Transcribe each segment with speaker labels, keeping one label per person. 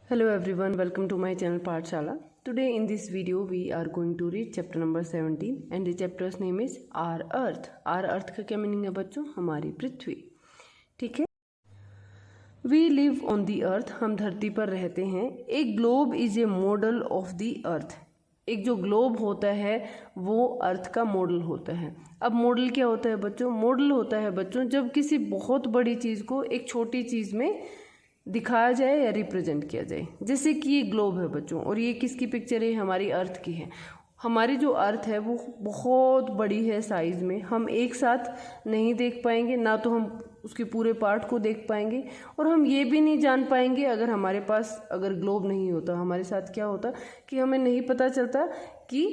Speaker 1: Hello everyone, welcome to my channel Pathshala. Today in this video we are going to read chapter number 17 and the chapter's name is Our Earth. Our Earth का क्या meaning है बच्चों? हमारी पृथ्वी. ठीक है. We live on the earth. हम धरती पर रहते हैं. A globe is a model of the earth. एक जो ग्लोब होता है वो अर्थ का मॉडल होता है. अब मॉडल क्या होता है बच्चों? मॉडल होता है बच्चों जब किसी बहुत बड़ी चीज़ को एक छोटी चीज़ में दिखाया जाए या रिप्रेजेंट किया जाए. जैसे कि ये ग्लोब है बच्चों और ये किसकी पिक्चर है? हमारी अर्थ की है. हमारी जो अर्थ है वो बहुत बड़ी है साइज़ में. हम एक साथ नहीं देख पाएंगे, ना तो हम उसके पूरे पार्ट को देख पाएंगे और हम ये भी नहीं जान पाएंगे अगर हमारे पास अगर ग्लोब नहीं होता. हमारे साथ क्या होता कि हमें नहीं पता चलता कि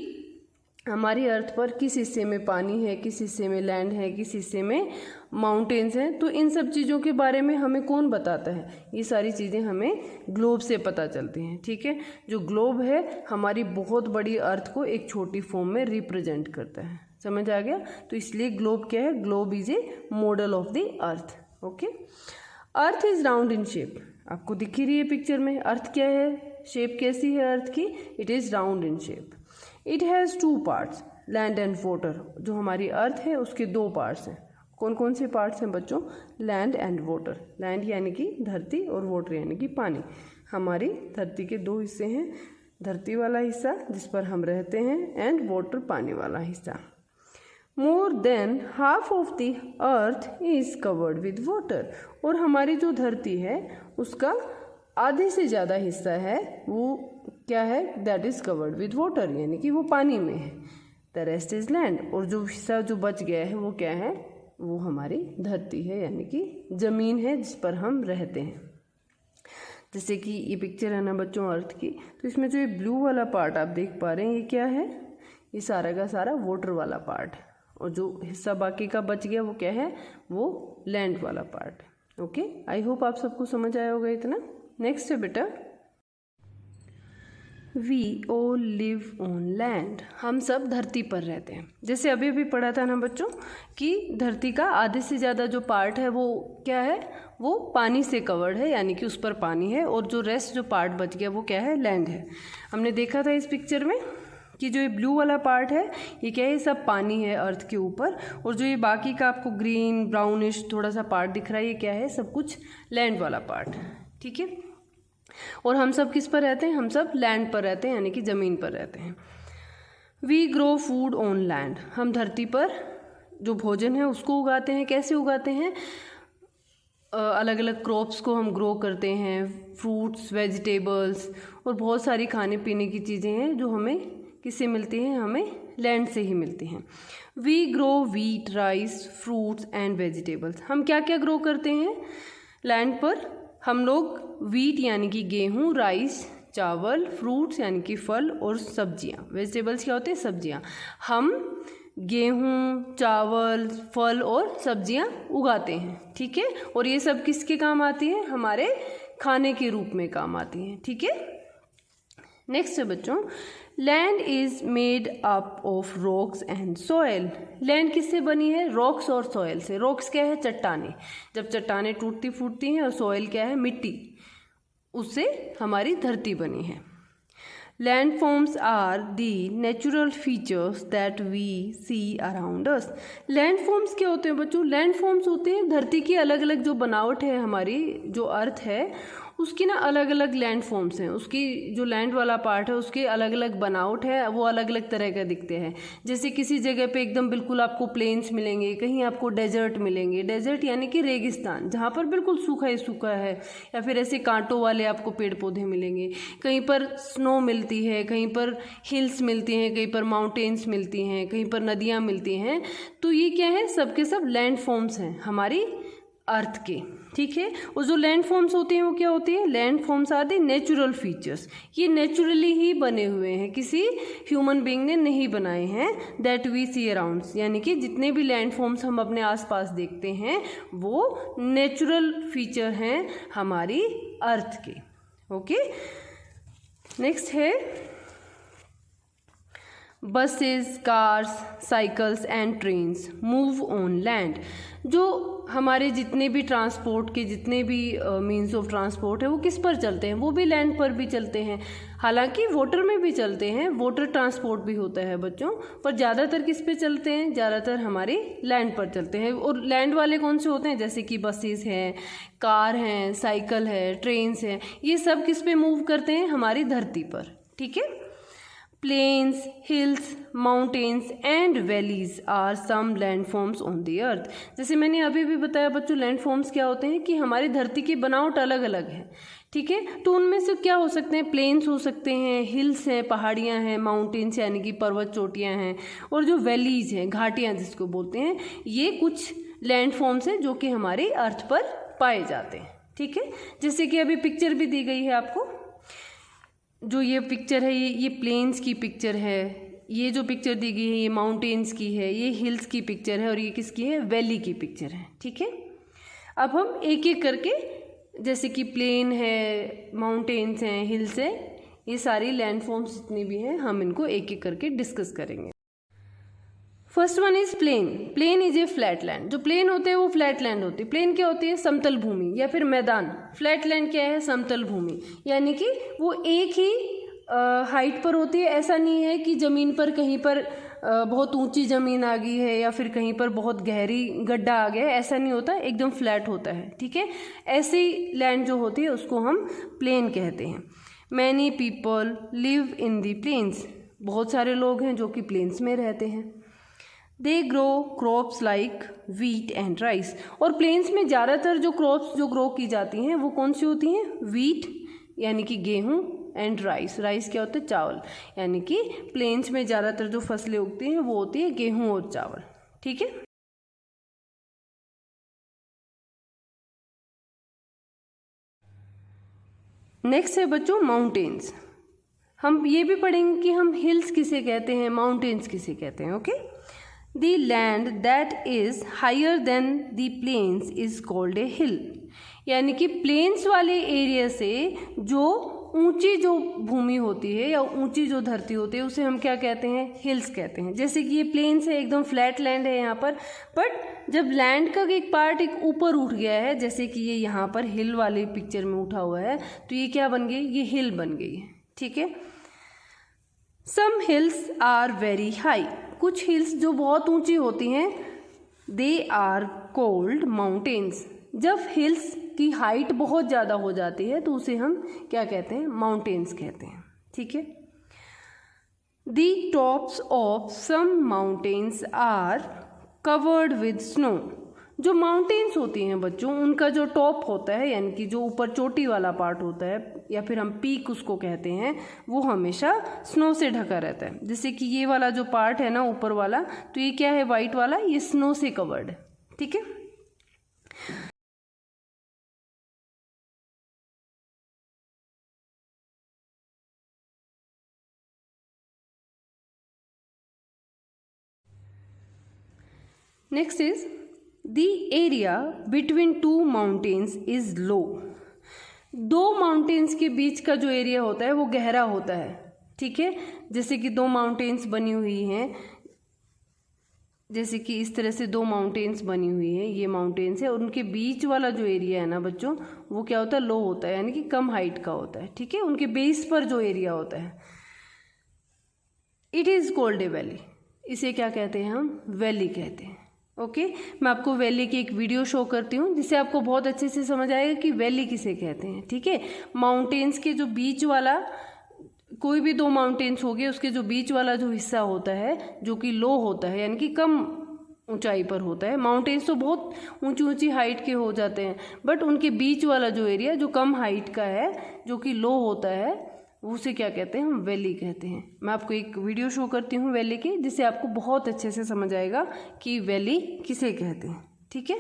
Speaker 1: हमारी अर्थ पर किस हिस्से में पानी है, किस हिस्से में लैंड है, किस हिस्से में माउंटेन्स हैं. तो इन सब चीज़ों के बारे में हमें कौन बताता है? ये सारी चीज़ें हमें ग्लोब से पता चलती हैं. ठीक है. जो ग्लोब है हमारी बहुत बड़ी अर्थ को एक छोटी फॉर्म में रिप्रेजेंट करता है. समझ आ गया? तो इसलिए ग्लोब क्या है? Globe is a model of the earth. Okay. Earth is round in shape. आपको दिख ही रही है पिक्चर में. अर्थ क्या है? शेप कैसी है अर्थ की? It is round in shape. It has two parts, land and water. जो हमारी अर्थ है उसके दो पार्ट्स हैं. कौन कौन से पार्ट्स हैं बच्चों? Land and water. लैंड यानी कि धरती और वाटर यानी कि पानी. हमारी धरती के दो हिस्से हैं. धरती वाला हिस्सा जिस पर हम रहते हैं एंड वाटर पानी वाला हिस्सा. More than half of the earth is covered with water. और हमारी जो धरती है उसका आधे से ज़्यादा हिस्सा है वो क्या है? That is covered with water यानी कि वो पानी में है. The rest is land. और जो हिस्सा जो बच गया है वो क्या है? वो हमारी धरती है यानी कि ज़मीन है जिस पर हम रहते हैं. जैसे कि ये पिक्चर है ना बच्चों अर्थ की, तो इसमें जो ये ब्लू वाला पार्ट आप देख पा रहे हैं ये क्या है? ये सारा का सारा वाटर वाला पार्ट है. और जो हिस्सा बाकी का बच गया वो क्या है? वो लैंड वाला पार्ट. ओके. आई होप आप सबको समझ आया होगा इतना. नेक्स्ट है बेटा, we all live on land. हम सब धरती पर रहते हैं. जैसे अभी अभी पढ़ा था ना बच्चों कि धरती का आधे से ज़्यादा जो पार्ट है वो क्या है? वो पानी से कवर्ड है यानी कि उस पर पानी है. और जो रेस्ट जो पार्ट बच गया वो क्या है? लैंड है. हमने देखा था इस पिक्चर में कि जो ये ब्लू वाला पार्ट है ये क्या है? सब पानी है अर्थ के ऊपर. और जो ये बाकी का आपको ग्रीन ब्राउनिश थोड़ा सा पार्ट दिख रहा है ये क्या है? सब कुछ लैंड वाला पार्ट. ठीक है. और हम सब किस पर रहते हैं? हम सब लैंड पर रहते हैं यानी कि ज़मीन पर रहते हैं. We grow food on land. हम धरती पर जो भोजन है उसको उगाते हैं. कैसे उगाते हैं? अलग अलग क्रॉप्स को हम ग्रो करते हैं. फ्रूट्स, वेजिटेबल्स और बहुत सारी खाने पीने की चीज़ें हैं जो हमें किससे मिलती हैं? हमें लैंड से ही मिलती हैं. We grow wheat, rice, fruits and vegetables. हम क्या क्या ग्रो करते हैं लैंड पर? हम लोग वीट यानी कि गेहूँ, राइस चावल, फ्रूट्स यानी कि फल और सब्जियाँ. वेजिटेबल्स क्या होते हैं? सब्जियाँ. हम गेहूँ, चावल, फल और सब्जियाँ उगाते हैं. ठीक है. और ये सब किसके काम आती है? हमारे खाने के रूप में काम आती हैं. ठीक है. नेक्स्ट है बच्चों, land is made up of rocks and soil. Land किससे बनी है? रॉक्स और सॉयल से. रॉक्स क्या है? चट्टाने. जब चट्टाने टूटती फूटती हैं. और सॉयल क्या है? मिट्टी. उससे हमारी धरती बनी है. Landforms are the natural features that we see around us. Landforms क्या होते हैं बच्चों? लैंड फॉर्म्स होते हैं धरती की अलग अलग जो बनावट है. हमारी जो अर्थ है उसकी ना अलग अलग लैंड फॉर्म्स हैं. उसकी जो लैंड वाला पार्ट है उसके अलग अलग बनावट है. वो अलग अलग तरह का दिखते हैं. जैसे किसी जगह पे एकदम बिल्कुल आपको प्लेन्स मिलेंगे, कहीं आपको डेजर्ट मिलेंगे. डेजर्ट यानी कि रेगिस्तान जहाँ पर बिल्कुल सूखा ही सूखा है. या फिर ऐसे कांटों वाले आपको पेड़ पौधे मिलेंगे. कहीं पर स्नो मिलती है, कहीं पर हिल्स मिलती हैं, कहीं पर माउंटेन्स मिलती हैं, कहीं पर नदियाँ मिलती हैं. तो ये क्या है? सब के सब लैंड फॉर्म्स हैं हमारी अर्थ के. ठीक है. और जो लैंड फॉर्म्स होते हैं वो क्या होती है? Landforms are the natural features. ये नेचुरली ही बने हुए हैं, किसी ह्यूमन बीइंग ने नहीं बनाए हैं. दैट वी सी अराउंड यानी कि जितने भी लैंड फॉर्म्स हम अपने आसपास देखते हैं वो नेचुरल फीचर हैं हमारी अर्थ के. ओके. नेक्स्ट है buses, cars, cycles and trains move on land. जो हमारे जितने भी ट्रांसपोर्ट के जितने भी मीन्स ऑफ ट्रांसपोर्ट है वो किस पर चलते हैं, वो भी लैंड पर भी चलते हैं। हालांकि वाटर में भी चलते हैं, वाटर ट्रांसपोर्ट भी होता है बच्चों, पर ज़्यादातर किस पे चलते हैं, ज़्यादातर हमारे लैंड पर चलते हैं। और लैंड वाले कौन से होते हैं, जैसे कि बसेस हैं, कार हैं, साइकिल है, ट्रेन्स हैं, ये सब किस पे मूव करते हैं, हमारी धरती पर। ठीक है। Plains, hills, mountains and valleys are some landforms on the earth. जैसे मैंने अभी भी बताया बच्चों, लैंडफॉर्म्स क्या होते हैं कि हमारी धरती की बनावट अलग अलग है। ठीक है, तो उनमें से क्या हो सकते हैं, प्लेन्स हो सकते हैं, हिल्स हैं, पहाड़ियाँ हैं, माउंटेन्स यानी कि पर्वत चोटियाँ हैं, और जो वैलीज हैं, घाटियाँ जिसको बोलते हैं, ये कुछ लैंडफॉर्म्स हैं जो कि हमारे अर्थ पर पाए जाते हैं। ठीक है, जैसे कि अभी पिक्चर भी दी गई है आपको, जो ये पिक्चर है ये प्लेन्स की पिक्चर है, ये जो पिक्चर दी गई है ये माउंटेन्स की है, ये हिल्स की पिक्चर है, और ये किसकी है, वैली की पिक्चर है। ठीक है, अब हम एक एक करके, जैसे कि प्लेन है, माउंटेन्स हैं, हिल्स है, ये सारी लैंडफॉर्म्स जितनी भी हैं हम इनको एक एक करके डिस्कस करेंगे। First one is plain. Plain is a flat land. जो प्लेन होते हैं वो फ्लैट लैंड होती है। प्लेन क्या होती है, समतल भूमि या फिर मैदान। फ्लैट लैंड क्या है, समतल भूमि, यानी कि वो एक ही हाइट पर होती है। ऐसा नहीं है कि ज़मीन पर कहीं पर बहुत ऊंची ज़मीन आ गई है या फिर कहीं पर बहुत गहरी गड्ढा आ गया है, ऐसा नहीं होता, एकदम फ्लैट होता है। ठीक है, ऐसी लैंड जो होती है उसको हम प्लेन कहते हैं। Many people live in the plains. बहुत सारे लोग हैं जो कि प्लेन्स में रहते हैं। They grow crops like wheat and rice. और प्लेन्स में ज़्यादातर जो क्रॉप्स जो ग्रो की जाती हैं वो कौन सी होती हैं, वीट यानी कि गेहूँ, एंड राइस। राइस क्या होता है, चावल, यानी कि प्लेन्स में ज़्यादातर जो फसलें उगती हैं वो होती है गेहूँ और चावल। ठीक है, नेक्स्ट है बच्चों माउंटेन्स। हम ये भी पढ़ेंगे कि हम हिल्स किसे कहते हैं, माउंटेन्स किसे कहते हैं। Okay, the land that is higher than the plains is called a hill. यानी कि प्लेन्स वाले एरिया से जो ऊंची जो भूमि होती है या ऊंची जो धरती होती है उसे हम क्या कहते हैं, हिल्स कहते हैं। जैसे कि ये प्लेन्स है, एकदम फ्लैट लैंड है यहाँ पर, बट जब लैंड का एक पार्ट एक ऊपर उठ गया है, जैसे कि ये यहाँ पर हिल वाली पिक्चर में उठा हुआ है, तो ये क्या बन गई, ये हिल बन गई है। ठीक है, सम हिल्स आर वेरी हाई। कुछ हिल्स जो बहुत ऊंची होती हैं, दे आर कॉल्ड माउंटेन्स। जब हिल्स की हाइट बहुत ज़्यादा हो जाती है तो उसे हम क्या कहते हैं, माउंटेन्स कहते हैं। ठीक है, the tops of some mountains are covered with snow. जो माउंटेन्स होती हैं बच्चों, उनका जो टॉप होता है यानी कि जो ऊपर चोटी वाला पार्ट होता है या फिर हम पीक उसको कहते हैं, वो हमेशा स्नो से ढका रहता है। जैसे कि ये वाला जो पार्ट है ना ऊपर वाला, तो ये क्या है, वाइट वाला, ये स्नो से कवर्ड है। ठीक है, next is the area between two mountains is low. दो माउंटेन्स के बीच का जो एरिया होता है वो गहरा होता है। ठीक है, जैसे कि दो माउंटेन्स बनी हुई हैं, जैसे कि इस तरह से दो माउंटेन्स बनी हुई हैं, ये माउंटेन्स है, और उनके बीच वाला जो एरिया है ना बच्चों, वो क्या होता है, लो होता है, यानी कि कम हाइट का होता है। ठीक है, उनके बेस पर जो एरिया होता है, it is called a valley. इसे क्या कहते हैं हम, वैली कहते हैं। ओके, मैं आपको वैली की एक वीडियो शो करती हूँ जिससे आपको बहुत अच्छे से समझ आएगा कि वैली किसे कहते हैं। ठीक है, माउंटेन्स के जो बीच वाला, कोई भी दो माउंटेन्स हो गए, उसके जो बीच वाला जो हिस्सा होता है जो कि लो होता है, यानी कि कम ऊंचाई पर होता है। माउंटेन्स तो बहुत ऊंची ऊंची हाइट के हो जाते हैं, बट उनके बीच वाला जो एरिया जो कम हाइट का है, जो कि लो होता है, उसे क्या कहते हैं, हम वैली कहते हैं। मैं आपको एक वीडियो शो करती हूँ वैली की, जिससे आपको बहुत अच्छे से समझ आएगा कि वैली किसे कहते हैं। ठीक है,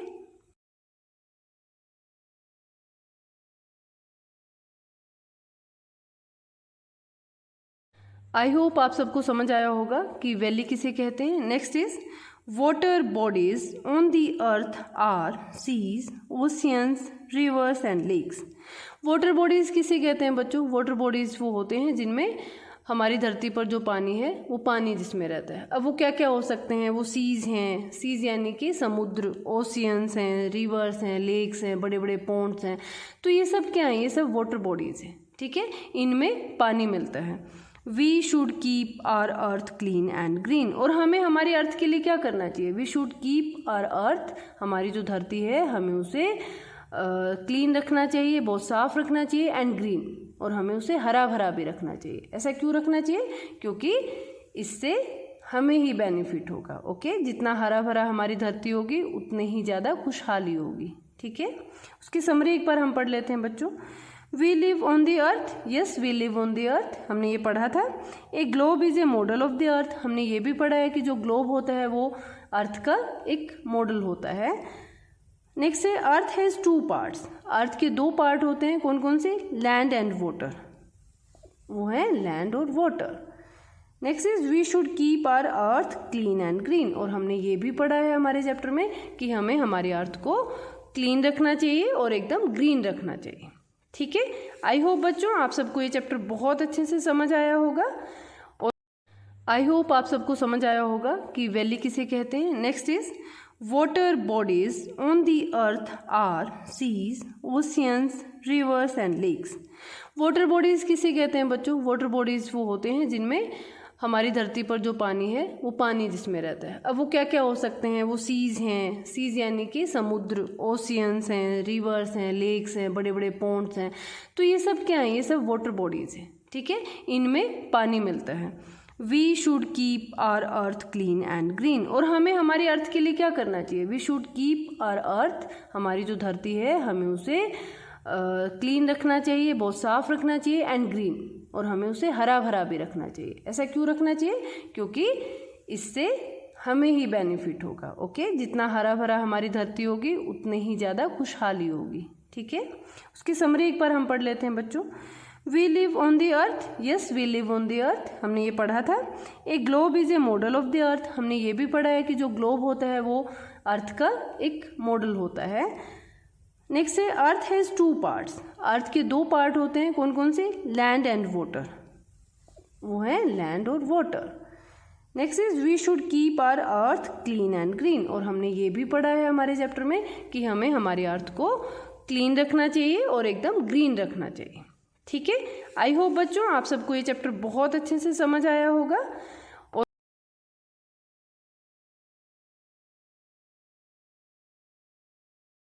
Speaker 1: आई होप आप सबको समझ आया होगा कि वैली किसे कहते हैं। Next is water bodies on the earth are seas, oceans, rivers and lakes. Water bodies किसे कहते हैं बच्चों, वाटर बॉडीज़ वो होते हैं जिनमें हमारी धरती पर जो पानी है वो पानी जिसमें रहता है। अब वो क्या क्या हो सकते हैं, वो सीज हैं, सीज यानी कि समुद्र, ओशियंस हैं, रिवर्स हैं, लेक्स हैं, बड़े बड़े पॉन्ड्स हैं। तो ये सब क्या है, ये सब वाटर बॉडीज़ हैं, ठीक है, इनमें पानी मिलता है। We should keep our earth clean and green, और हमें हमारी अर्थ के लिए क्या करना चाहिए, we should keep our earth, हमारी जो धरती है हमें उसे क्लीन रखना चाहिए, बहुत साफ रखना चाहिए, एंड ग्रीन, और हमें उसे हरा भरा भी रखना चाहिए। ऐसा क्यों रखना चाहिए, क्योंकि इससे हमें ही बेनिफिट होगा। ओके, जितना हरा भरा हमारी धरती होगी उतनी ही ज़्यादा खुशहाली होगी, ठीक है। उसकी समरी एक बार हम पढ़ लेते हैं बच्चों। We live on the earth, yes we live on the earth, हमने ये पढ़ा था। A globe is a model of the earth, हमने ये भी पढ़ा है कि जो ग्लोब होता है वो अर्थ का एक मॉडल होता है। नेक्स्ट है अर्थ हैज़ 2 पार्ट्स, अर्थ के 2 पार्ट होते हैं, कौन कौन से, लैंड एंड वाटर, वो है लैंड और water. Next is we should keep our earth clean and green, और हमने ये भी पढ़ा है हमारे चैप्टर में कि हमें हमारी अर्थ को क्लीन रखना चाहिए और एकदम ग्रीन रखना चाहिए, ठीक है। आई होप बच्चों आप सबको ये चैप्टर बहुत अच्छे से समझ आया होगा, और आई होप आप सबको समझ आया होगा कि वैली किसे कहते हैं। Next is water bodies on the earth are seas, oceans, rivers and lakes. Water bodies किसे कहते हैं बच्चों, वाटर बॉडीज़ वो होते हैं जिनमें हमारी धरती पर जो पानी है वो पानी जिसमें रहता है। अब वो क्या क्या हो सकते हैं, वो सीज हैं, सीज यानी कि समुद्र, ओशियंस हैं, रिवर्स हैं, लेक्स हैं, बड़े बड़े पॉन्ड्स हैं। तो ये सब क्या हैं, ये सब वाटर बॉडीज़ हैं, ठीक है, इनमें पानी मिलता है। We should keep our earth clean and green, और हमें हमारी अर्थ के लिए क्या करना चाहिए, we should keep our earth, हमारी जो धरती है हमें उसे क्लीन रखना चाहिए, बहुत साफ रखना चाहिए, एंड ग्रीन, और हमें उसे हरा भरा भी रखना चाहिए। ऐसा क्यों रखना चाहिए, क्योंकि इससे हमें ही बेनिफिट होगा। ओके, जितना हरा भरा हमारी धरती होगी उतनी ही ज़्यादा खुशहाली होगी, ठीक है। उसकी समरी एक बार हम पढ़ लेते हैं बच्चों। We live on the earth, yes we live on the earth, हमने ये पढ़ा था। A globe is a model of the earth, हमने ये भी पढ़ा है कि जो ग्लोब होता है वो अर्थ का एक मॉडल होता है। नेक्स्ट है अर्थ हैज़ 2 पार्ट्स, अर्थ के 2 पार्ट होते हैं, कौन कौन से, लैंड एंड वाटर, वो है लैंड और water. Next is we should keep our earth clean and green, और हमने ये भी पढ़ा है हमारे चैप्टर में कि हमें हमारी अर्थ को क्लीन रखना चाहिए और एकदम ग्रीन रखना चाहिए, ठीक है। आई होप बच्चों आप सबको ये चैप्टर बहुत अच्छे से समझ आया होगा।